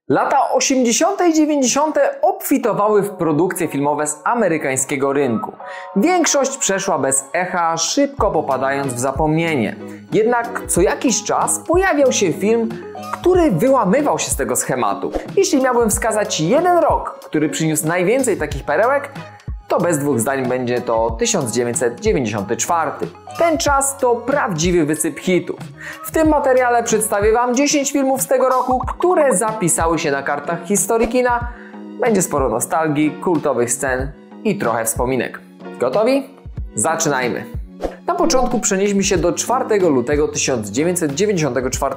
Lata 80. i 90. obfitowały w produkcje filmowe z amerykańskiego rynku. Większość przeszła bez echa, szybko popadając w zapomnienie. Jednak co jakiś czas pojawiał się film, który wyłamywał się z tego schematu. Jeśli miałbym wskazać jeden rok, który przyniósł najwięcej takich perełek, to bez dwóch zdań będzie to 1994. Ten czas to prawdziwy wysyp hitów. W tym materiale przedstawię Wam 10 filmów z tego roku, które zapisały się na kartach historii kina. Będzie sporo nostalgii, kultowych scen i trochę wspominek. Gotowi? Zaczynajmy! Na początku przenieśmy się do 4 lutego 1994.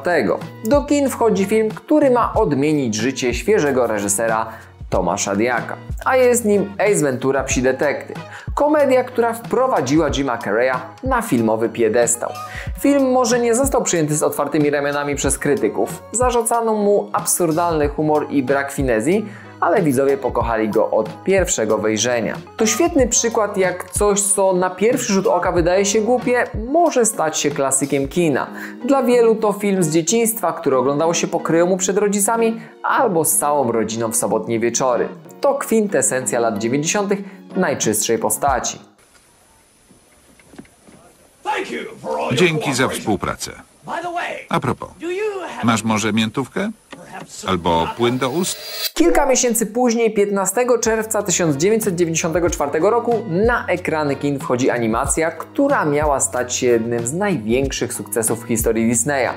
Do kin wchodzi film, który ma odmienić życie świeżego reżysera Tomasza Dyack'a, a jest nim Ace Ventura: Psi Detektyw. Komedia, która wprowadziła Jima Carreya na filmowy piedestał. Film może nie został przyjęty z otwartymi ramionami przez krytyków. Zarzucano mu absurdalny humor i brak finezji, ale widzowie pokochali go od pierwszego wejrzenia. To świetny przykład, jak coś, co na pierwszy rzut oka wydaje się głupie, może stać się klasykiem kina. Dla wielu to film z dzieciństwa, który oglądało się po kryjomu przed rodzicami albo z całą rodziną w sobotnie wieczory. To kwintesencja lat 90. w najczystszej postaci. Dzięki za współpracę. A propos, masz może miętówkę? Albo płyn do ust? Kilka miesięcy później, 15 czerwca 1994 roku, na ekrany kin wchodzi animacja, która miała stać się jednym z największych sukcesów w historii Disneya.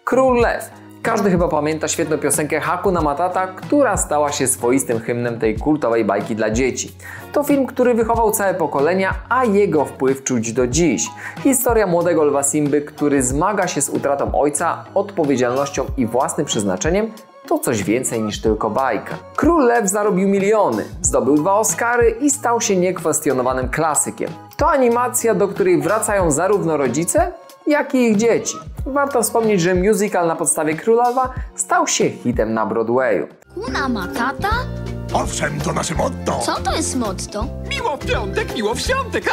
Król Lew. Każdy chyba pamięta świetną piosenkę Hakuna Matata, która stała się swoistym hymnem tej kultowej bajki dla dzieci. To film, który wychował całe pokolenia, a jego wpływ czuć do dziś. Historia młodego lwa Simby, który zmaga się z utratą ojca, odpowiedzialnością i własnym przeznaczeniem, to coś więcej niż tylko bajka. Król Lew zarobił miliony, zdobył 2 Oscary i stał się niekwestionowanym klasykiem. To animacja, do której wracają zarówno rodzice, jak i ich dzieci. Warto wspomnieć, że musical na podstawie Króla Lwa stał się hitem na Broadwayu. Hakuna Matata? Owszem, to nasze motto. Co to jest motto? Miło w piątek, miło w świątek.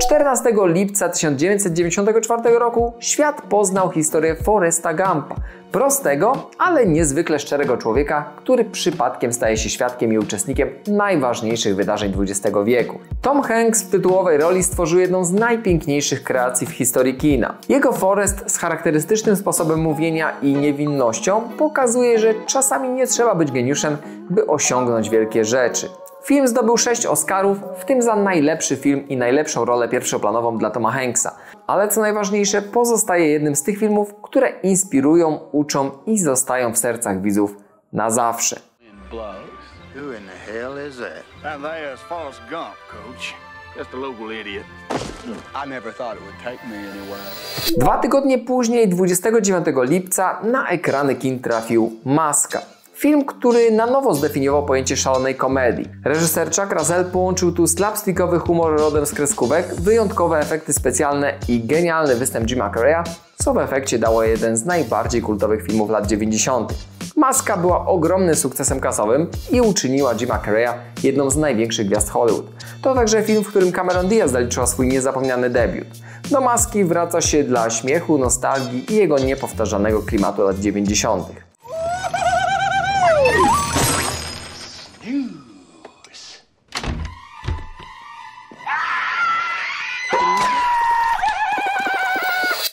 14 lipca 1994 roku świat poznał historię Forresta Gumpa. Prostego, ale niezwykle szczerego człowieka, który przypadkiem staje się świadkiem i uczestnikiem najważniejszych wydarzeń XX wieku. Tom Hanks w tytułowej roli stworzył jedną z najpiękniejszych kreacji w historii kina. Jego Forrest z charakterystycznym sposobem mówienia i niewinnością pokazuje, że czasami nie trzeba być geniuszem, by osiągnąć wielkie rzeczy. Film zdobył 6 Oscarów, w tym za najlepszy film i najlepszą rolę pierwszoplanową dla Toma Hanksa. Ale co najważniejsze, pozostaje jednym z tych filmów, które inspirują, uczą i zostają w sercach widzów na zawsze. 2 tygodnie później, 29 lipca, na ekrany kin trafił Maska. Film, który na nowo zdefiniował pojęcie szalonej komedii. Reżyser Chuck Russell połączył tu slapstickowy humor rodem z kreskówek, wyjątkowe efekty specjalne i genialny występ Jima Carreya, co w efekcie dało jeden z najbardziej kultowych filmów lat 90. Maska była ogromnym sukcesem kasowym i uczyniła Jima Carreya jedną z największych gwiazd Hollywood. To także film, w którym Cameron Diaz zaliczyła swój niezapomniany debiut. Do Maski wraca się dla śmiechu, nostalgii i jego niepowtarzanego klimatu lat 90.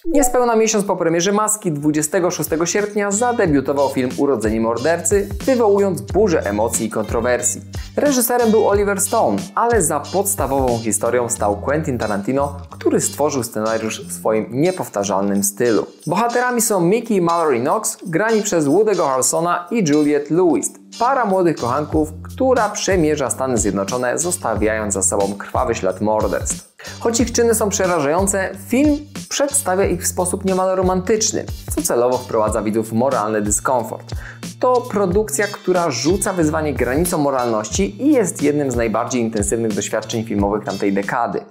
Niespełna miesiąc po premierze Maski, 26 sierpnia, zadebiutował film Urodzeni mordercy, wywołując burzę emocji i kontrowersji. Reżyserem był Oliver Stone, ale za podstawową historią stał Quentin Tarantino, który stworzył scenariusz w swoim niepowtarzalnym stylu. Bohaterami są Mickey i Mallory Knox, grani przez Woody'ego Harrelsona i Juliette Lewis. Para młodych kochanków, która przemierza Stany Zjednoczone, zostawiając za sobą krwawy ślad morderstw. Choć ich czyny są przerażające, film przedstawia ich w sposób niemal romantyczny, co celowo wprowadza widzów w moralny dyskomfort. To produkcja, która rzuca wyzwanie granicom moralności i jest jednym z najbardziej intensywnych doświadczeń filmowych tamtej dekady.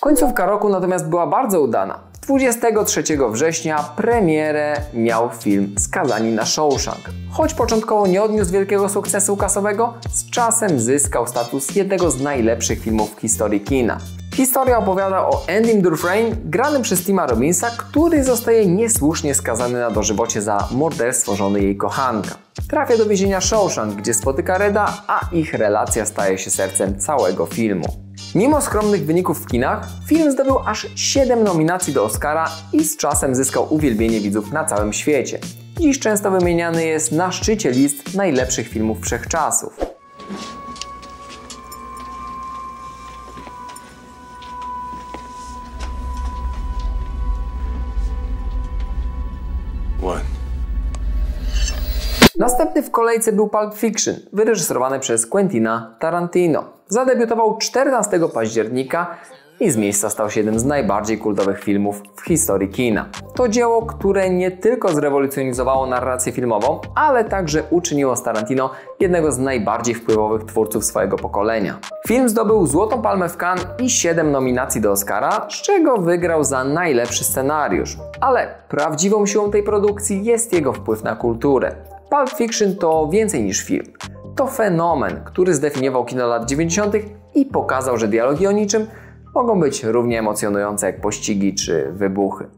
Końcówka roku natomiast była bardzo udana. 23 września premierę miał film Skazani na Shawshank. Choć początkowo nie odniósł wielkiego sukcesu kasowego, z czasem zyskał status jednego z najlepszych filmów w historii kina. Historia opowiada o Andym Dufresne, granym przez Tima Robbinsa, który zostaje niesłusznie skazany na dożywocie za morderstwo żony jej kochanka. Trafia do więzienia Shawshank, gdzie spotyka Reda, a ich relacja staje się sercem całego filmu. Mimo skromnych wyników w kinach, film zdobył aż 7 nominacji do Oscara i z czasem zyskał uwielbienie widzów na całym świecie. Dziś często wymieniany jest na szczycie list najlepszych filmów wszechczasów. Następny w kolejce był Pulp Fiction, wyreżyserowany przez Quentina Tarantino. Zadebiutował 14 października i z miejsca stał się jednym z najbardziej kultowych filmów w historii kina. To dzieło, które nie tylko zrewolucjonizowało narrację filmową, ale także uczyniło z Tarantino jednego z najbardziej wpływowych twórców swojego pokolenia. Film zdobył Złotą Palmę w Cannes i 7 nominacji do Oscara, z czego wygrał za najlepszy scenariusz. Ale prawdziwą siłą tej produkcji jest jego wpływ na kulturę. Pulp Fiction to więcej niż film. To fenomen, który zdefiniował kino lat 90. i pokazał, że dialogi o niczym mogą być równie emocjonujące jak pościgi czy wybuchy.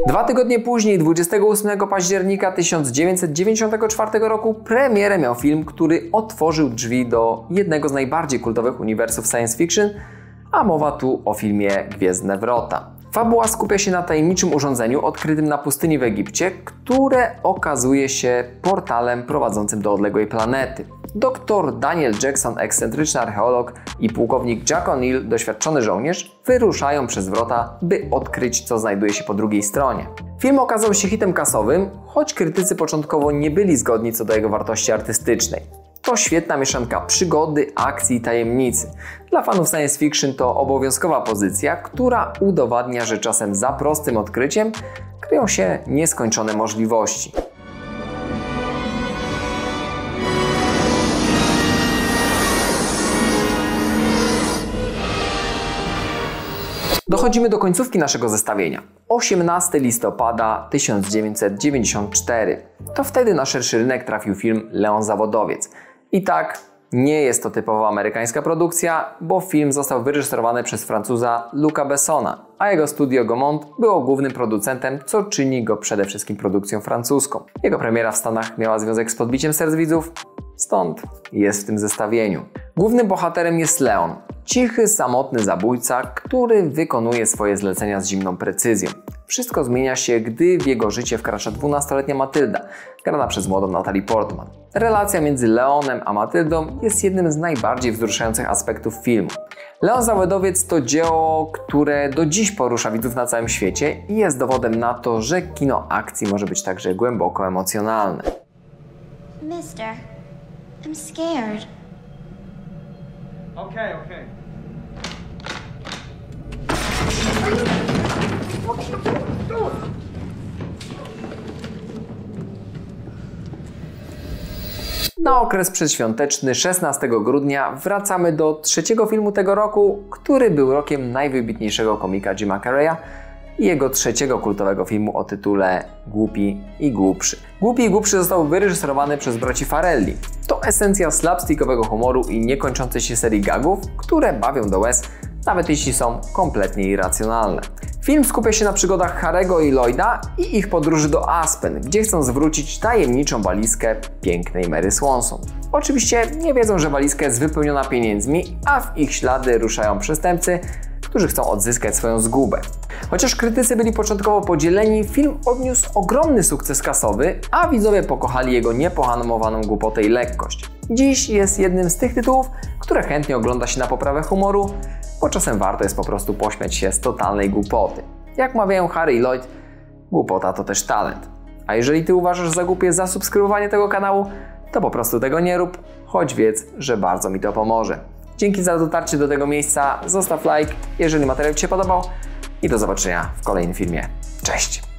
2 tygodnie później, 28 października 1994 roku, premierę miał film, który otworzył drzwi do jednego z najbardziej kultowych uniwersów science fiction, a mowa tu o filmie Gwiezdne Wrota. Fabuła skupia się na tajemniczym urządzeniu odkrytym na pustyni w Egipcie, które okazuje się portalem prowadzącym do odległej planety. Dr Daniel Jackson, ekscentryczny archeolog, i pułkownik Jack O'Neill, doświadczony żołnierz, wyruszają przez wrota, by odkryć, co znajduje się po drugiej stronie. Film okazał się hitem kasowym, choć krytycy początkowo nie byli zgodni co do jego wartości artystycznej. To świetna mieszanka przygody, akcji i tajemnicy. Dla fanów science fiction to obowiązkowa pozycja, która udowadnia, że czasem za prostym odkryciem kryją się nieskończone możliwości. Dochodzimy do końcówki naszego zestawienia. 18 listopada 1994. To wtedy na szerszy rynek trafił film Leon Zawodowiec. I tak, nie jest to typowo amerykańska produkcja, bo film został wyreżyserowany przez Francuza Luca Bessona, a jego studio Gaumont było głównym producentem, co czyni go przede wszystkim produkcją francuską. Jego premiera w Stanach miała związek z podbiciem serc widzów, stąd jest w tym zestawieniu. Głównym bohaterem jest Leon, cichy, samotny zabójca, który wykonuje swoje zlecenia z zimną precyzją. Wszystko zmienia się, gdy w jego życie wkracza 12-letnia Matylda, grana przez młodą Natalie Portman. Relacja między Leonem a Matyldą jest jednym z najbardziej wzruszających aspektów filmu. Leon Zawodowiec to dzieło, które do dziś porusza widzów na całym świecie i jest dowodem na to, że kino akcji może być także głęboko emocjonalne. Mister, I'm scared. Okay. Na okres przedświąteczny 16 grudnia wracamy do trzeciego filmu tego roku, który był rokiem najwybitniejszego komika Jima Carreya i jego trzeciego kultowego filmu o tytule Głupi i Głupszy. Głupi i Głupszy został wyreżyserowany przez braci Farrelly. To esencja slapstickowego humoru i niekończącej się serii gagów, które bawią do łez, nawet jeśli są kompletnie irracjonalne. Film skupia się na przygodach Harry'ego i Lloyda i ich podróży do Aspen, gdzie chcą zwrócić tajemniczą walizkę pięknej Mary Swanson. Oczywiście nie wiedzą, że walizka jest wypełniona pieniędzmi, a w ich ślady ruszają przestępcy, którzy chcą odzyskać swoją zgubę. Chociaż krytycy byli początkowo podzieleni, film odniósł ogromny sukces kasowy, a widzowie pokochali jego niepohamowaną głupotę i lekkość. Dziś jest jednym z tych tytułów, które chętnie ogląda się na poprawę humoru, bo czasem warto jest po prostu pośmiać się z totalnej głupoty. Jak mawiają Harry i Lloyd, głupota to też talent. A jeżeli Ty uważasz za głupie zasubskrybowanie tego kanału, to po prostu tego nie rób, choć wiedz, że bardzo mi to pomoże. Dzięki za dotarcie do tego miejsca, zostaw like, jeżeli materiał Ci się podobał i do zobaczenia w kolejnym filmie. Cześć!